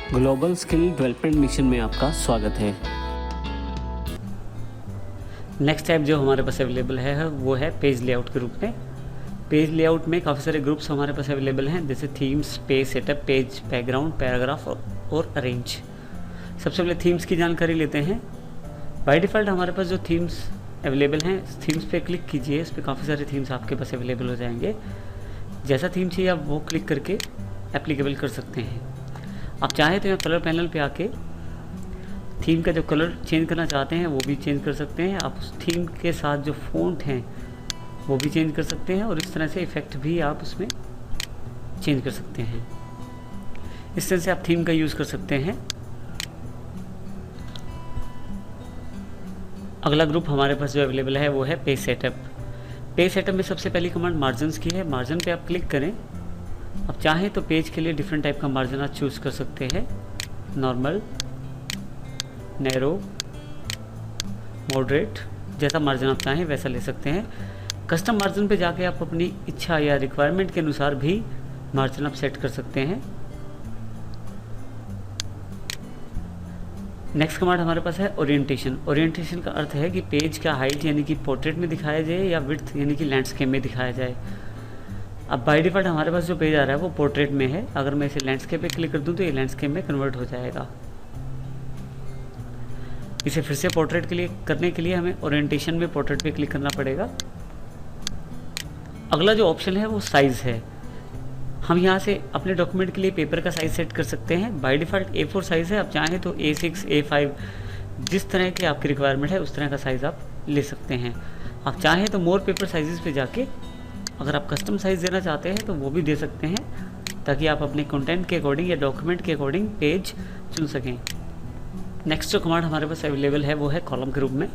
Global skill development mission में आपका स्वागत है। नेक्स्ट टाइप जो हमारे पास अवेलेबल है वो है पेज लेआउट के रूप में। पेज लेआउट में काफ़ी सारे ग्रुप्स हमारे पास अवेलेबल हैं, जैसे themes, page setup, page background, paragraph और अरेंज। सबसे पहले थीम्स की जानकारी लेते हैं। बाय डिफ़ॉल्ट हमारे पास जो थीम्स अवेलेबल हैं, थीम्स पे क्लिक कीजिए, इस पर काफ़ी सारे थीम्स आपके पास अवेलेबल हो जाएंगे। जैसा थीम चाहिए आप वो क्लिक करके एप्लीकेबल कर सकते हैं। आप चाहें तो यहाँ कलर पैनल पे आके थीम का जो कलर चेंज करना चाहते हैं वो भी चेंज कर सकते हैं। आप उस थीम के साथ जो फ़ॉन्ट हैं वो भी चेंज कर सकते हैं और इस तरह से इफ़ेक्ट भी आप उसमें चेंज कर सकते हैं। इस तरह से आप थीम का यूज़ कर सकते हैं। अगला ग्रुप हमारे पास जो अवेलेबल है वो है पेज सेटअप। पेज सेटअप में सबसे पहली कमांड मार्जिन्स की है। मार्जिन पे आप क्लिक करें। आप चाहें तो पेज के लिए डिफरेंट टाइप का मार्जिन आप चूज़ कर सकते हैं। नॉर्मल, नैरो, मॉडरेट, जैसा मार्जिन आप चाहें वैसा ले सकते हैं। कस्टम मार्जिन पे जाके आप अपनी इच्छा या रिक्वायरमेंट के अनुसार भी मार्जिन आप सेट कर सकते हैं। नेक्स्ट कमांड हमारे पास है ओरिएंटेशन। ओरिएंटेशन का अर्थ है कि पेज का हाइट यानी कि पोर्ट्रेट में दिखाया जाए या विड्थ यानी कि लैंडस्केप में दिखाया जाए। अब बाय डिफ़ॉल्ट हमारे पास जो पेज आ रहा है वो पोर्ट्रेट में है। अगर मैं इसे लैंडस्केप पे क्लिक कर दूं तो ये लैंडस्केप में कन्वर्ट हो जाएगा। इसे फिर से पोर्ट्रेट के लिए करने के लिए हमें ओरिएंटेशन में पोर्ट्रेट पे क्लिक करना पड़ेगा। अगला जो ऑप्शन है वो साइज़ है। हम यहाँ से अपने डॉक्यूमेंट के लिए पेपर का साइज़ सेट कर सकते हैं। बाय डिफ़ॉल्ट A4 साइज़ है। आप चाहें तो A6, A5 जिस तरह की आपकी रिक्वायरमेंट है उस तरह का साइज़ आप ले सकते हैं। आप चाहें तो मोर पेपर साइज़ पे जाके अगर आप कस्टम साइज़ देना चाहते हैं तो वो भी दे सकते हैं, ताकि आप अपने कंटेंट के अकॉर्डिंग या डॉक्यूमेंट के अकॉर्डिंग पेज चुन सकें। नेक्स्ट जो कमांड हमारे पास अवेलेबल है वो है कॉलम के रूप में।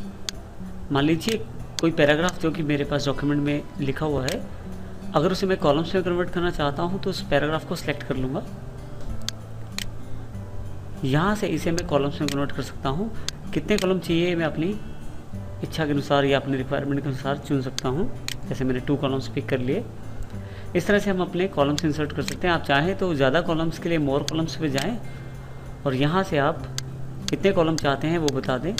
मान लीजिए कोई पैराग्राफ जो कि मेरे पास डॉक्यूमेंट में लिखा हुआ है, अगर उसे मैं कॉलम्स में कन्वर्ट करना चाहता हूँ तो उस पैराग्राफ को सिलेक्ट कर लूँगा। यहाँ से इसे मैं कॉलम्स में कन्वर्ट कर सकता हूँ। कितने कॉलम चाहिए मैं अपनी इच्छा के अनुसार या अपने रिक्वायरमेंट के अनुसार चुन सकता हूँ। जैसे मैंने 2 कॉलम्स पिक कर लिए। इस तरह से हम अपने कॉलम्स इंसर्ट कर सकते हैं। आप चाहें तो ज़्यादा कॉलम्स के लिए मोर कॉलम्स पे जाएं और यहाँ से आप कितने कॉलम चाहते हैं वो बता दें।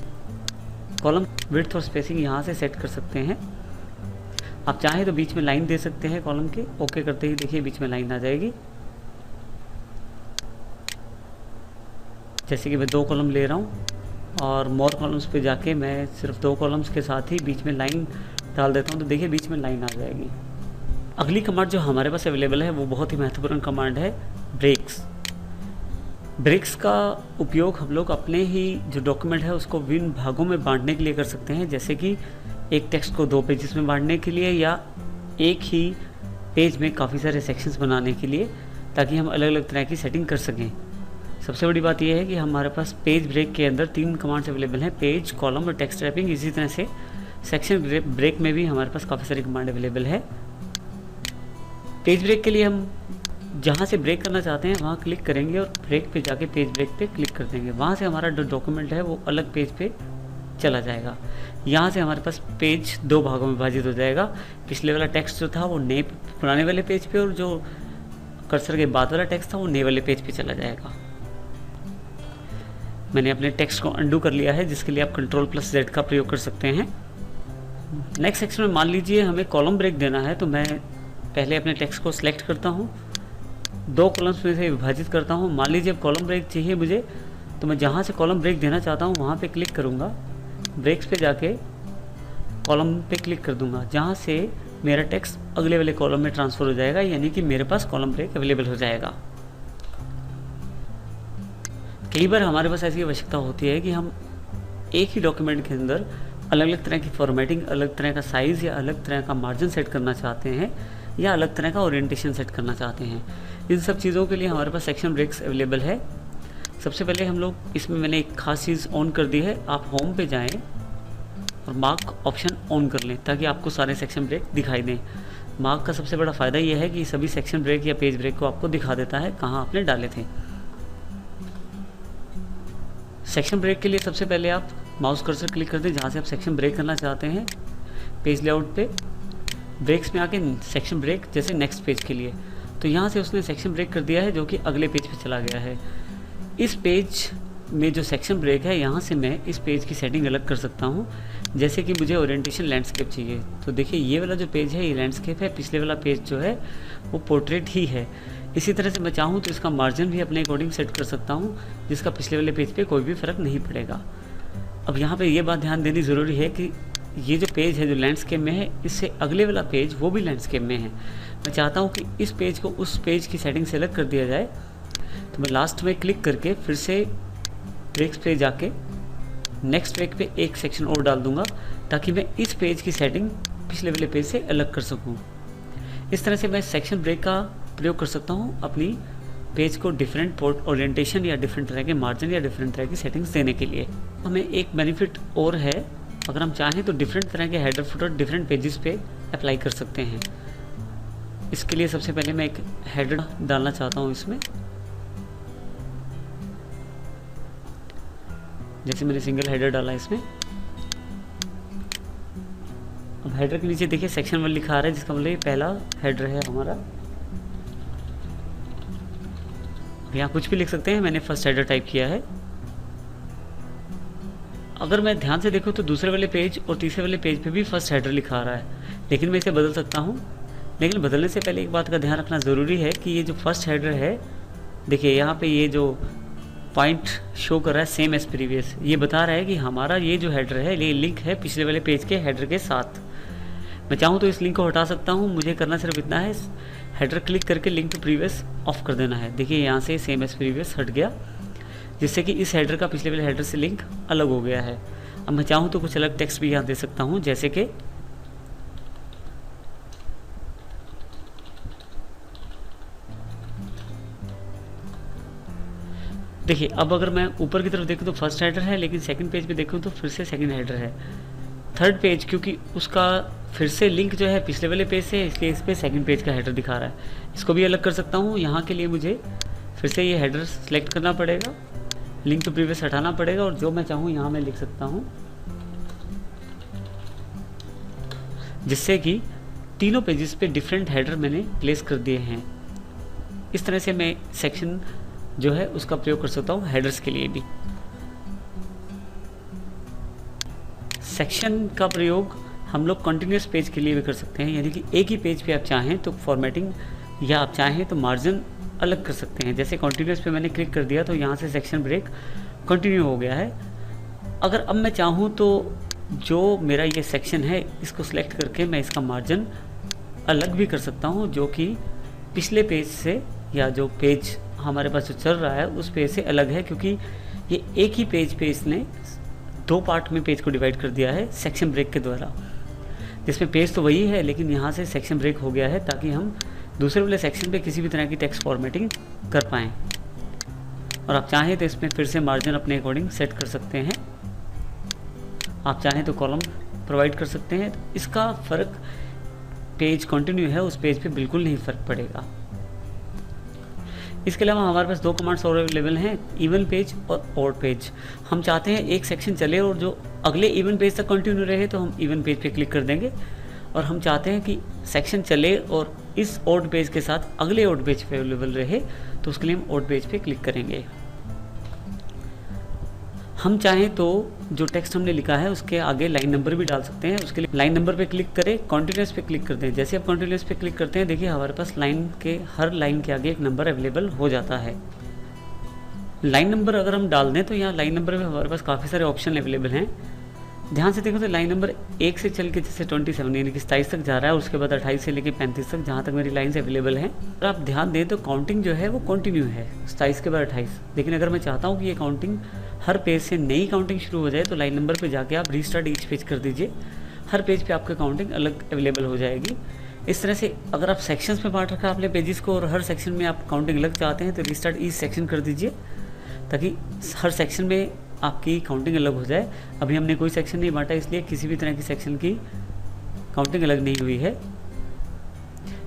कॉलम विड्थ और स्पेसिंग यहाँ से सेट कर सकते हैं। आप चाहें तो बीच में लाइन दे सकते हैं कॉलम के। ओके करते ही देखिए बीच में लाइन आ जाएगी। जैसे कि मैं 2 कॉलम ले रहा हूँ और मोर कॉलम्स पे जाके मैं सिर्फ 2 कॉलम्स के साथ ही बीच में लाइन डाल देता हूँ तो देखिए बीच में लाइन आ जाएगी। अगली कमांड जो हमारे पास अवेलेबल है वो बहुत ही महत्वपूर्ण कमांड है, ब्रेक्स। ब्रेक्स का उपयोग हम लोग अपने ही जो डॉक्यूमेंट है उसको विभिन्न भागों में बांटने के लिए कर सकते हैं, जैसे कि एक टेक्स्ट को 2 पेजेस में बांटने के लिए या एक ही पेज में काफ़ी सारे सेक्शंस बनाने के लिए, ताकि हम अलग अलग तरह की सेटिंग कर सकें। सबसे बड़ी बात यह है कि हमारे पास पेज ब्रेक के अंदर 3 कमांड्स अवेलेबल हैं, पेज, कॉलम और टेक्स्ट रैपिंग। इसी तरह से सेक्शन ब्रेक में भी हमारे पास काफ़ी सारी कमांड अवेलेबल है। पेज ब्रेक के लिए हम जहाँ से ब्रेक करना चाहते हैं वहाँ क्लिक करेंगे और ब्रेक पे जाके पेज ब्रेक पे क्लिक कर देंगे। वहाँ से हमारा जो डॉक्यूमेंट है वो अलग पेज पे चला जाएगा। यहाँ से हमारे पास पेज 2 भागों में विभाजित हो जाएगा। पिछले वाला टेक्स्ट जो था वो नए पुराने वाले पेज पे और जो कर्सर के बाद वाला टेक्स्ट था वो नए वाले पेज पे चला जाएगा। मैंने अपने टेक्स्ट को अंडू कर लिया है, जिसके लिए आप Ctrl+Z का प्रयोग कर सकते हैं। नेक्स्ट सेक्शन में मान लीजिए हमें कॉलम ब्रेक देना है, तो मैं पहले अपने टेक्स्ट को सिलेक्ट करता हूँ, 2 कॉलम्स में से विभाजित करता हूँ। मान लीजिए अब कॉलम ब्रेक चाहिए मुझे, तो मैं जहाँ से कॉलम ब्रेक देना चाहता हूँ वहाँ पे क्लिक करूँगा। ब्रेक्स पे जाके कॉलम पे क्लिक कर दूँगा, जहाँ से मेरा टेक्स्ट अगले वाले कॉलम में ट्रांसफ़र हो जाएगा, यानी कि मेरे पास कॉलम ब्रेक अवेलेबल हो जाएगा। कई बार हमारे पास ऐसी आवश्यकता होती है कि हम एक ही डॉक्यूमेंट के अंदर अलग अलग तरह की फॉर्मेटिंग, अलग तरह का साइज़ या अलग तरह का मार्जिन सेट करना चाहते हैं या अलग तरह का ओरिएंटेशन सेट करना चाहते हैं। इन सब चीज़ों के लिए हमारे पास सेक्शन ब्रेक्स अवेलेबल है। सबसे पहले हम लोग इसमें मैंने एक खास चीज़ ऑन कर दी है। आप होम पे जाएं और मार्क ऑप्शन ऑन कर लें, ताकि आपको सारे सेक्शन ब्रेक दिखाई दें। मार्क का सबसे बड़ा फ़ायदा यह है कि सभी सेक्शन ब्रेक या पेज ब्रेक को आपको दिखा देता है कहाँ आपने डाले थे। सेक्शन ब्रेक के लिए सबसे पहले आप माउस कर्सर क्लिक कर दें जहाँ से आप सेक्शन ब्रेक करना चाहते हैं। पेज लेआउट पे ब्रेक्स में आके सेक्शन ब्रेक, जैसे नेक्स्ट पेज के लिए, तो यहाँ से उसने सेक्शन ब्रेक कर दिया है जो कि अगले पेज पे चला गया है। इस पेज में जो सेक्शन ब्रेक है, यहाँ से मैं इस पेज की सेटिंग अलग कर सकता हूँ। जैसे कि मुझे ओरिएंटेशन लैंडस्केप चाहिए, तो देखिए ये वाला जो पेज है ये लैंडस्केप है, पिछले वाला पेज जो है वो पोर्ट्रेट ही है। इसी तरह से मैं चाहूँ तो इसका मार्जिन भी अपने अकॉर्डिंग सेट कर सकता हूँ, जिसका पिछले वाले पेज पे कोई भी फ़र्क नहीं पड़ेगा। अब यहाँ पे ये बात ध्यान देनी ज़रूरी है कि ये जो पेज है जो लैंडस्केप में है, इससे अगले वाला पेज वो भी लैंडस्केप में है। मैं चाहता हूँ कि इस पेज को उस पेज की सेटिंग से अलग कर दिया जाए, तो मैं लास्ट में क्लिक करके फिर से ट्रैक्स पे जाके नेक्स्ट ट्रैक पे एक सेक्शन और डाल दूंगा, ताकि मैं इस पेज की सेटिंग पिछले वाले पेज से अलग कर सकूं। इस तरह से मैं सेक्शन ब्रेक का प्रयोग कर सकता हूं अपनी पेज को डिफरेंट पोर्ट ओरिएंटेशन या डिफरेंट तरह के मार्जिन या डिफरेंट तरह की सेटिंग्स देने के लिए। हमें एक बेनिफिट और है, अगर हम चाहें तो डिफरेंट तरह के हेडर फुटर डिफरेंट पेजेस पे अप्लाई कर सकते हैं। इसके लिए सबसे पहले मैं एक हेडर डालना चाहता हूँ इसमें। जैसे मैंने सिंगल हेडर डाला इसमें। अब हेडर के नीचे देखिए सेक्शन 1 लिखा आ रहा है, जिसका मतलब ये पहला हेडर है हमारा। यहाँ कुछ भी लिख सकते हैं, मैंने फर्स्ट हेडर टाइप किया है। अगर मैं ध्यान से देखूँ तो दूसरे वाले पेज और तीसरे वाले पेज पे भी फर्स्ट हेडर लिखा आ रहा है, लेकिन मैं इसे बदल सकता हूँ। लेकिन बदलने से पहले एक बात का ध्यान रखना ज़रूरी है कि ये जो फर्स्ट हेडर है, देखिए यहाँ पे ये जो पॉइंट शो कर रहा है सेम एज प्रीवियस, ये बता रहा है कि हमारा ये जो हेडर है ये लिंक है पिछले वाले पेज के हेडर के साथ। मैं चाहूँ तो इस लिंक को हटा सकता हूँ, मुझे करना सिर्फ इतना है, हेडर क्लिक करके लिंक टू प्रीवियस ऑफ कर देना है। देखिए यहाँ से सेम एज प्रीवियस हट गया, जिससे कि इस हेडर का पिछले वाले हेडर से लिंक अलग हो गया है। अब मैं चाहूँ तो कुछ अलग टेक्स्ट भी यहाँ दे सकता हूँ, जैसे कि देखिए अब अगर मैं ऊपर की तरफ देखूँ तो फर्स्ट हेडर है, लेकिन सेकंड पेज पे देखूँ तो फिर से सेकंड हेडर है। थर्ड पेज क्योंकि उसका फिर से लिंक जो है पिछले वाले पेज से, इसलिए इस पे सेकंड पेज का हेडर दिखा रहा है। इसको भी अलग कर सकता हूँ। यहाँ के लिए मुझे फिर से ये हेडर सेलेक्ट करना पड़ेगा, लिंक टू प्रीवियस हटाना पड़ेगा, और जो मैं चाहूँ यहाँ मैं लिख सकता हूँ, जिससे कि तीनों पेजेस पे डिफरेंट हेडर मैंने प्लेस कर दिए हैं। इस तरह से मैं सेक्शन जो है उसका प्रयोग कर सकता हूँ हेडर्स के लिए भी। सेक्शन का प्रयोग हम लोग कंटिन्यूस पेज के लिए भी कर सकते हैं, यानी कि एक ही पेज पे आप चाहें तो फॉर्मेटिंग या आप चाहें तो मार्जिन अलग कर सकते हैं। जैसे कंटिन्यूस पे मैंने क्लिक कर दिया तो यहाँ से सेक्शन ब्रेक कंटिन्यू हो गया है। अगर अब मैं चाहूँ तो जो मेरा ये सेक्शन है इसको सिलेक्ट करके मैं इसका मार्जिन अलग भी कर सकता हूँ, जो कि पिछले पेज से या जो पेज हमारे पास जो चल रहा है उस पेज से अलग है, क्योंकि ये एक ही पेज पे इसने दो पार्ट में पेज को डिवाइड कर दिया है सेक्शन ब्रेक के द्वारा, जिसमें पेज तो वही है लेकिन यहाँ से सेक्शन ब्रेक हो गया है, ताकि हम दूसरे वाले सेक्शन पे किसी भी तरह की टेक्स्ट फॉर्मेटिंग कर पाएँ। और आप चाहें तो इसमें फिर से मार्जिन अपने अकॉर्डिंग सेट कर सकते हैं, आप चाहें तो कॉलम प्रोवाइड कर सकते हैं। इसका फ़र्क पेज कंटिन्यू है उस पेज पे बिल्कुल नहीं फ़र्क पड़ेगा। इसके अलावा हमारे पास दो कमांड्स और अवेलेबल हैं, इवन पेज और ऑड पेज। हम चाहते हैं एक सेक्शन चले और जो अगले इवन पेज तक कंटिन्यू रहे तो हम इवन पेज पे क्लिक कर देंगे, और हम चाहते हैं कि सेक्शन चले और इस ऑड पेज के साथ अगले ऑड पेज पे अवेलेबल रहे, तो उसके लिए हम ऑड पेज पे क्लिक करेंगे। हम चाहें तो जो टेक्स्ट हमने लिखा है उसके आगे लाइन नंबर भी डाल सकते हैं। उसके लिए लाइन नंबर पे क्लिक करें, कॉन्टिन्यूस पे क्लिक कर दें। जैसे आप कॉन्टिन्यूस पे क्लिक करते हैं देखिए हमारे पास लाइन के हर लाइन के आगे एक नंबर अवेलेबल हो जाता है। लाइन नंबर अगर हम डाल दें तो यहाँ लाइन नंबर में हमारे पास काफ़ी सारे ऑप्शन अवेलेबल हैं। ध्यान से देखो तो लाइन नंबर 1 से चल के जैसे 27 यानी कि 27 तक जा रहा है, उसके बाद 28 से लेके 35 तक जहाँ तक मेरी लाइन्स अवेलेबल हैं। अगर आप ध्यान दें तो काउंटिंग जो है वो कंटिन्यू है 27 के बाद 28। लेकिन अगर मैं चाहता हूँ कि ये काउंटिंग हर पेज से नई काउंटिंग शुरू हो जाए तो लाइन नंबर पे जाके आप रीस्टार्ट ईच पेज कर दीजिए, हर पेज पे आपकी काउंटिंग अलग अवेलेबल हो जाएगी। इस तरह से अगर आप सेक्शंस में बांट रखा है आपने पेजेस को और हर सेक्शन में आप काउंटिंग अलग चाहते हैं तो रीस्टार्ट ईच सेक्शन कर दीजिए, ताकि हर सेक्शन में आपकी काउंटिंग अलग हो जाए। अभी हमने कोई सेक्शन नहीं बांटा, इसलिए किसी भी तरह की सेक्शन की काउंटिंग अलग नहीं हुई है।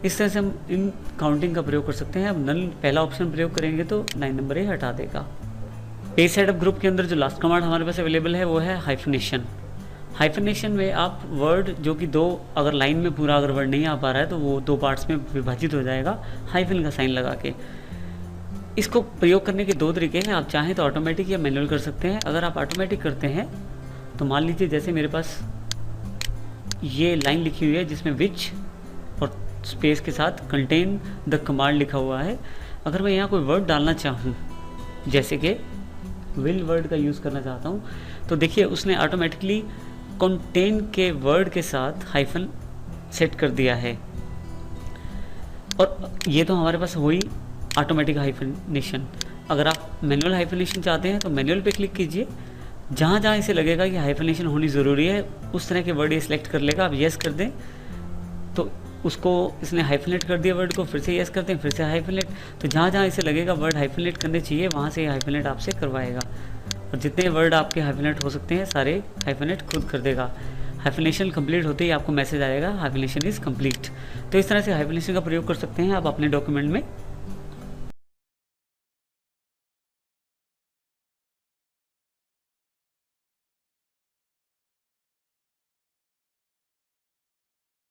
इस तरह से हम इन काउंटिंग का प्रयोग कर सकते हैं। अब नल पहला ऑप्शन प्रयोग करेंगे तो लाइन नंबर ये हटा देगा। पेज सेटअप ग्रुप के अंदर जो लास्ट कमांड हमारे पास अवेलेबल है वो है हाइफनेशन। हाइफनेशन में आप वर्ड जो कि दो अगर लाइन में पूरा अगर वर्ड नहीं आ पा रहा है तो वो दो पार्ट्स में विभाजित हो जाएगा हाइफन का साइन लगा के। इसको प्रयोग करने के 2 तरीके हैं, आप चाहें तो ऑटोमेटिक या मैनुअल कर सकते हैं। अगर आप ऑटोमेटिक करते हैं तो मान लीजिए जैसे मेरे पास ये लाइन लिखी हुई है जिसमें विच और स्पेस के साथ कंटेन द कमांड लिखा हुआ है। अगर मैं यहाँ कोई वर्ड डालना चाहूँ, जैसे कि विल वर्ड का यूज़ करना चाहता हूँ, तो देखिए उसने ऑटोमेटिकली कंटेन के वर्ड के साथ हाइफन सेट कर दिया है। और ये तो हमारे पास हुई ऑटोमेटिक हाइफनेशन। अगर आप मैनुअल हाइफनेशन चाहते हैं तो मैनुअल पे क्लिक कीजिए, जहाँ जहाँ इसे लगेगा कि हाइफनेशन होनी ज़रूरी है उस तरह के वर्ड ये सिलेक्ट कर लेगा। आप येस कर दें तो उसको इसने हाइफनेट कर दिया वर्ड को, फिर से येस करते हैं, फिर से हाइफनेट। तो जहाँ जहाँ इसे लगेगा वर्ड हाइफनेट करने चाहिए वहाँ से हाइफनेट आपसे करवाएगा, और जितने वर्ड आपके हाइफनेट हो सकते हैं सारे हाइफनेट खुद कर देगा। हाइफनेशन कंप्लीट होते ही आपको मैसेज आएगा हाइफनेशन इज़ कंप्लीट। तो इस तरह से हाइफनेशन का प्रयोग कर सकते हैं आप अपने डॉक्यूमेंट में।